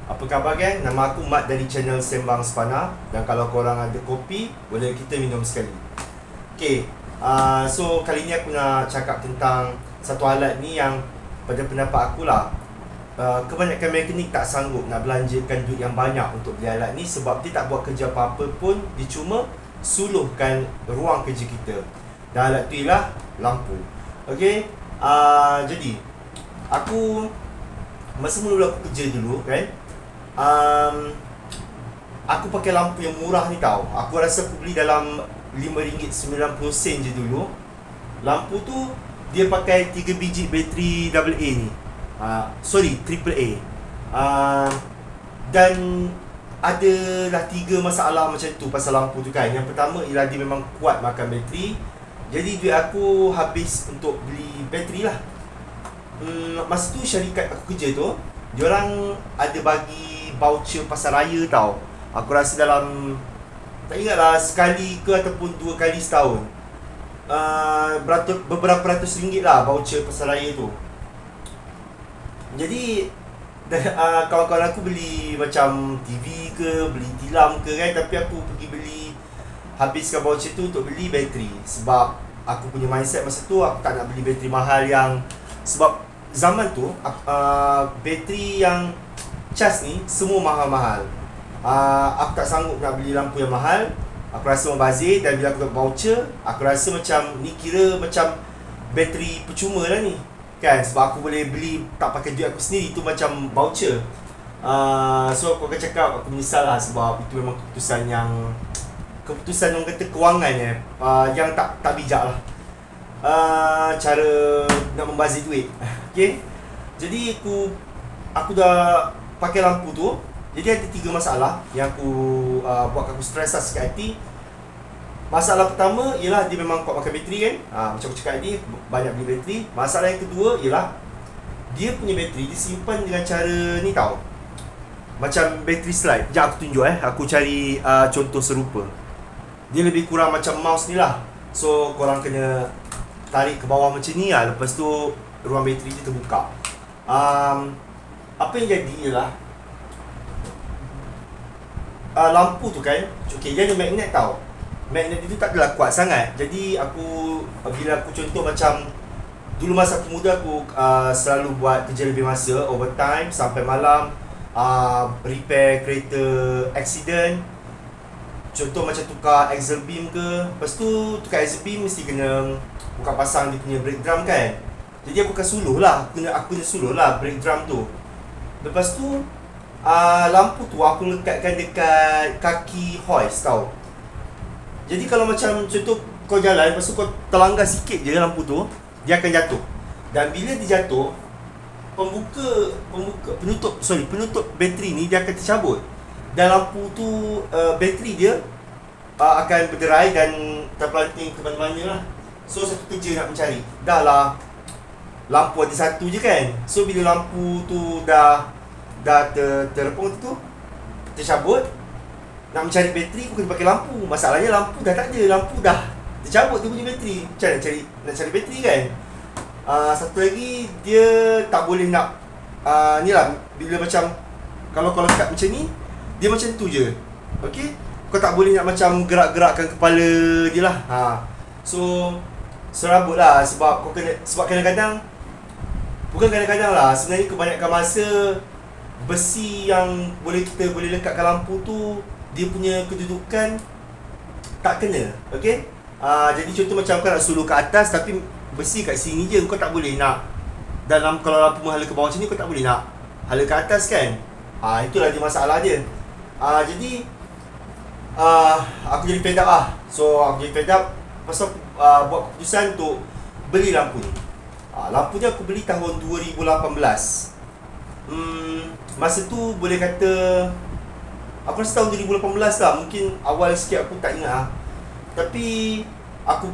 Apa khabar geng? Nama aku Mat dari channel Sembang Spana. Dan kalau korang ada kopi, boleh kita minum sekali. Okay, so kali ni aku nak cakap tentang satu alat ni yang pada pendapat aku lah, kebanyakan mekanik tak sanggup nak belanjakan duit yang banyak untuk beli alat ni. Sebab dia tak buat kerja apa-apa pun, dia cuma suluhkan ruang kerja kita. Dan alat tu ialah lampu. Okay, jadi aku masa mula aku kerja dulu kan, aku pakai lampu yang murah ni tau. Aku rasa aku beli dalam RM5.90 je dulu. Lampu tu dia pakai 3 biji bateri AA ni, sorry, AAA. Dan adalah 3 masalah macam tu pasal lampu tu kan. Yang pertama ialah dia memang kuat makan bateri. Jadi duit aku habis untuk beli bateri lah. Masa tu syarikat aku kerja tu, diorang ada bagi voucher pasaraya tau. Aku rasa dalam, tak ingat lah, sekali ke ataupun 2 kali setahun. Beberapa ratus ringgit lah voucher pasaraya tu. Jadi kawan-kawan aku beli macam TV ke, beli tilam ke kan. Tapi aku pergi beli, habiskan voucher tu untuk beli bateri. Sebab aku punya mindset masa tu, aku tak nak beli bateri mahal yang, sebab zaman tu bateri yang cas ni semua mahal-mahal. Aku tak sanggup nak beli lampu yang mahal. Aku rasa membazir. Dan bila aku dapat voucher, aku rasa macam ni kira macam bateri percuma lah ni kan. Sebab aku boleh beli tak pakai duit aku sendiri. Itu macam voucher. So aku akan cakap aku menyesal lah. Sebab itu memang keputusan orang kata kewangan yang tak bijak lah. Cara nak membazir duit. Okay, jadi aku dah pakai lampu tu. Jadi ada 3 masalah yang aku buat aku stres lah sikit hati. Masalah pertama ialah dia memang kuat makan bateri kan. Macam aku cakap tadi, banyak beli bateri. Masalah yang kedua ialah dia punya bateri disimpan dengan cara ni tau, macam bateri slide. Sekejap aku tunjuk aku cari contoh serupa. Dia lebih kurang macam mouse ni lah. So korang kena tarik ke bawah macam ni lah. Lepas tu ruang bateri dia terbuka. Apa yang jadi ialah lampu tu kan, okay, dia ada magnet tau. Magnet itu tak adalah kuat sangat. Jadi bila aku contoh macam dulu masa aku muda, aku selalu buat kerja lebih masa, overtime sampai malam, repair kereta accident. Contoh macam tukar axle beam ke. Lepas tu tukar axle beam mesti kena buka pasang dia punya brake drum kan. Jadi aku akan suluh lah, aku kena suluh lah brake drum tu. Lepas tu lampu tu aku lekatkan dekat kaki hoist tau. Jadi kalau macam contoh kau jalan, lepas tu kau terlanggar sikit je lampu tu, dia akan jatuh. Dan bila dia jatuh, penutup bateri ni dia akan tercabut. Dan lampu tu, bateri dia akan berderai dan terpelanting ke mana-mana lah. So satu kerja nak mencari. Dah lah, lampu ada satu je kan. So bila lampu tu dah terpung tu, tercabut, nak mencari bateri aku kena pakai lampu. Masalahnya lampu dah tak ada, lampu dah tercabut dia punya bateri. Macam nak cari bateri kan. Satu lagi, dia tak boleh nak ni lah, bila macam kalau lekat macam ni, dia macam tu je. Okay, kau tak boleh nak macam gerak-gerakkan kepala dia lah. So serabut lah. Sebab kadang-kadang, bukan kadang-kadang lah, sebenarnya kebanyakan masa besi yang kita boleh lekatkan lampu tu, dia punya kedudukan tak kena. Okay, jadi contoh macam kau nak suluh ke atas, tapi besi kat sini je, kau tak boleh nak. Dalam kalau lampu menghala ke bawah macam ni, kau tak boleh nak hala ke atas kan. Itulah dia masalah dia. Jadi aku jadi fed up lah. So aku jadi fed up. Lepas tu buat keputusan untuk beli lampu ni. Lampu ni aku beli tahun 2018. Masa tu boleh kata, aku rasa tahun 2018 lah. Mungkin awal sikit, aku tak ingat lah. Tapi aku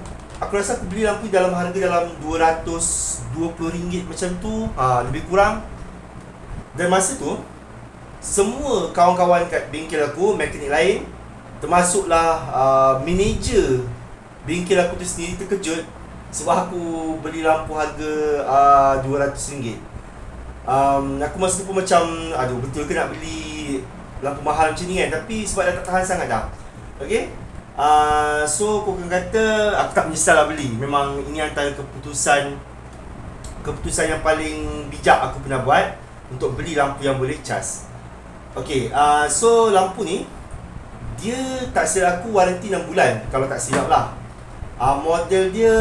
rasa aku beli lampu dalam harga dalam RM220 macam tu, lebih kurang. Dan masa tu semua kawan-kawan kat bengkel aku, mekanik lain, termasuklah manager bengkel aku tu sendiri, terkejut sebab aku beli lampu harga RM200. Aku masa tu pun macam, aduh betul ke nak beli lampu mahal macam ni kan. Tapi sebab dah tak tahan sangat dah. Okay. So aku akan kata aku tak menyesal lah beli. Memang ini antara keputusan yang paling bijak aku pernah buat untuk beli lampu yang boleh cas. Okay, so lampu ni dia tak silap aku waranti 6 bulan kalau tak silap lah. Model dia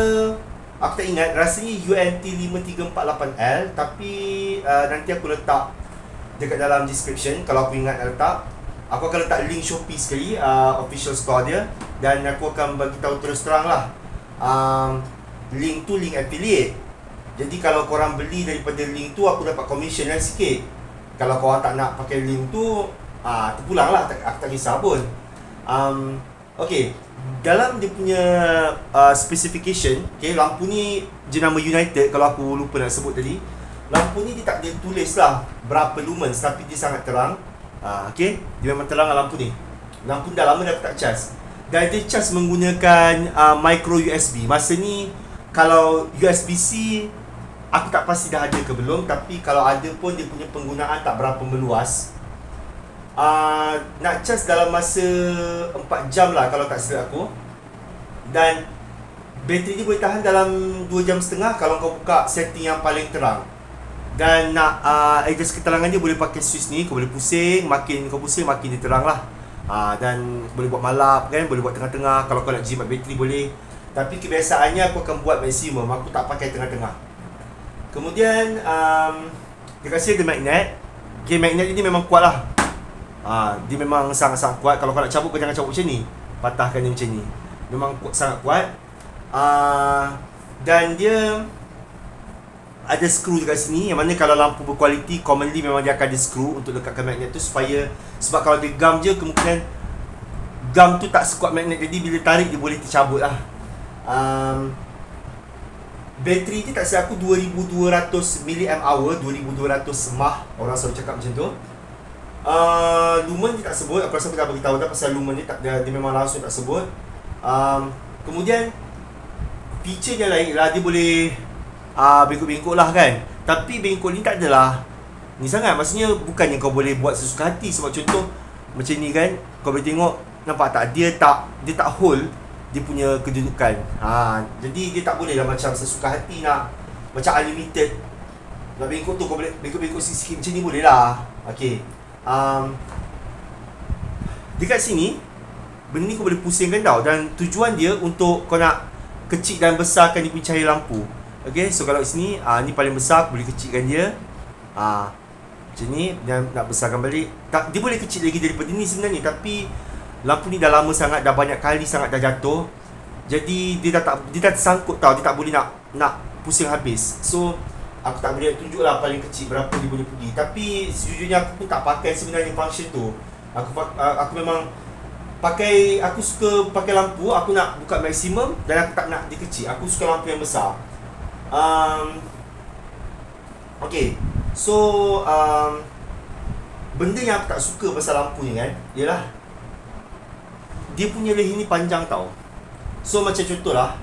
aku tak ingat, rasanya UNT 5348L. Tapi nanti aku letak dekat dalam description. Kalau aku ingat nak letak, aku akan letak link Shopee sekali, official store dia. Dan aku akan bagi tahu terus terang lah, link tu link affiliate. Jadi kalau korang beli daripada link tu, aku dapat commission yang sikit. Kalau korang tak nak pakai link tu, terpulang lah, aku tak kisah pun. Okay, dalam dia punya specification, okay, lampu ni jenama United, kalau aku lupa nak sebut tadi. Lampu ni dia tak dia tulis lah berapa lumens, tapi dia sangat terang. Okay, dia memang terang lah lampu ni. Lampu dah lama dah tak cas. Dan dia cas menggunakan micro USB. Masa ni kalau USB-C aku tak pasti dah ada ke belum, tapi kalau ada pun dia punya penggunaan tak berapa meluas. Nak cas dalam masa 4 jam lah kalau tak silap aku. Dan bateri dia boleh tahan dalam 2 jam setengah kalau kau buka setting yang paling terang. Dan nak adjust keterangan dia boleh pakai switch ni. Kau boleh pusing, makin kau pusing makin dia terang lah. Dan boleh buat malap kan, boleh buat tengah-tengah. Kalau kau nak jimat bateri boleh. Tapi kebiasaannya aku akan buat maksimum, aku tak pakai tengah-tengah. Kemudian dia kasi ada magnet. Okay, magnet ini memang kuat lah. Dia memang sangat-sangat kuat. Kalau kau nak cabut, kau jangan cabut macam ni, patahkan dia macam ni. Memang sangat kuat. Dan dia ada skru dekat sini, yang mana kalau lampu berkualiti, commonly memang dia akan ada skru untuk lekatkan magnet tu, supaya, sebab kalau dia gam je, kemungkinan gam tu tak sekuat magnet, jadi bila tarik dia boleh tercabut lah. Bateri ni tak silap aku 2200 mAh, 2200 mAh, orang selalu cakap macam tu. Lumen dia tak sebut, aku rasa aku dah beritahu dah pasal lumen dia, dia memang langsung tak sebut. Kemudian feature yang lain lah, dia boleh bengkok-bengkok lah kan. Tapi bengkok ni tak adalah ni sangat, maksudnya bukannya kau boleh buat sesuka hati. Sebab contoh macam ni kan, kau boleh tengok, nampak tak, dia tak hold dia punya kedudukan. Jadi dia tak boleh lah macam sesuka hati nak macam unlimited. Nak bengkok tu kau boleh bengkok-bengkok sikit macam ni boleh lah. Okay, dekat sini benda ni kau boleh pusingkan tau. Dan tujuan dia untuk kau nak kecil dan besarkan dia punya cahaya lampu. Okay, so kalau sini ni paling besar, aku boleh kecilkan dia macam ni. Dan nak besarkan balik, dia boleh kecil lagi daripada ni sebenarnya. Tapi lampu ni dah lama sangat, dah banyak kali sangat dah jatuh. Jadi dia dah tersangkut tau, dia tak boleh nak pusing habis. So aku tak boleh tunjuk lah paling kecil berapa dia boleh pergi. Tapi sejujurnya aku pun tak pakai sebenarnya function tu. Aku memang pakai, aku suka pakai lampu, aku nak buka maksimum dan aku tak nak dia kecil. Aku suka lampu yang besar. Okay, so benda yang aku tak suka pasal lampu ni kan, ialah dia punya leher ni panjang tau. So macam contoh lah,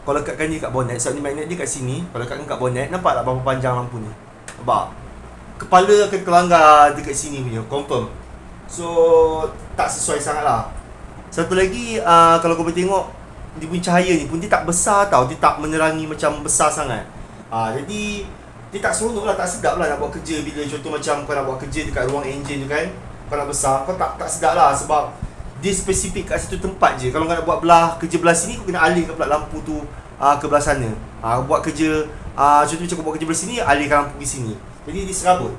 kalau lekatkan dia kat bonnet, sebab ni magnet dia kat sini, kalau lekatkan kat bonnet, nampak tak berapa panjang lampu ni? Nampak? Kepala akan terlanggar dekat sini punya, confirm. So tak sesuai sangat lah. Satu lagi, kalau kau boleh tengok, dia punya cahaya ni pun dia tak besar tau. Dia tak menerangi macam besar sangat. Jadi dia tak seronok lah, tak sedap lah nak buat kerja. Bila contoh macam kau nak buat kerja dekat ruang enjin tu kan, kau nak besar, kau tak sedap lah. Sebab dia spesifik kat satu tempat je. Kalau kau nak buat kerja belah sini, kau kena alihkan pula lampu tu ke belah sana. Buat kerja, contoh macam kau buat kerja belah sini, alihkan lampu di sini. Jadi dia serabut.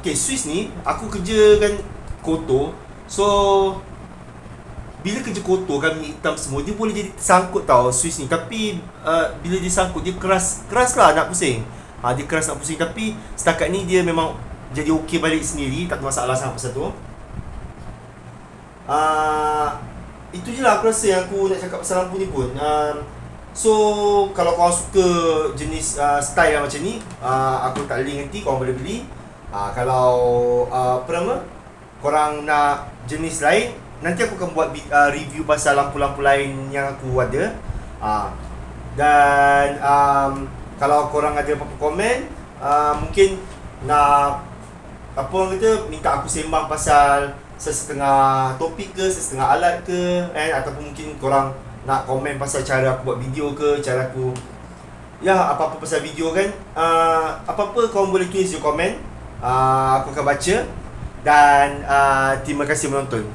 Okay, switch ni aku kerjakan kotor. So bila kerja kotor kan, hitam semua, dia boleh jadi tersangkut tau switch ni. Tapi bila dia sangkut, dia keras lah nak pusing. Dia keras nak pusing. Tapi setakat ni dia memang jadi okey balik sendiri, tak ada masalah sangat pasal tu. Itu je lah aku rasa yang aku nak cakap pasal lampu ni pun. So kalau korang suka jenis style yang macam ni, aku tak link nanti, korang boleh beli. Kalau apa nama, korang nak jenis lain, nanti aku akan buat review pasal lampu-lampu lain yang aku ada. Dan kalau korang ada apa-apa komen, mungkin nak apa orang kata, minta aku sembang pasal sesetengah topik ke, sesetengah alat ke, ataupun mungkin korang nak komen pasal cara aku buat video ke, cara aku apa-apa pasal video kan, apa-apa korang boleh tulis di komen, aku akan baca. Dan terima kasih menonton.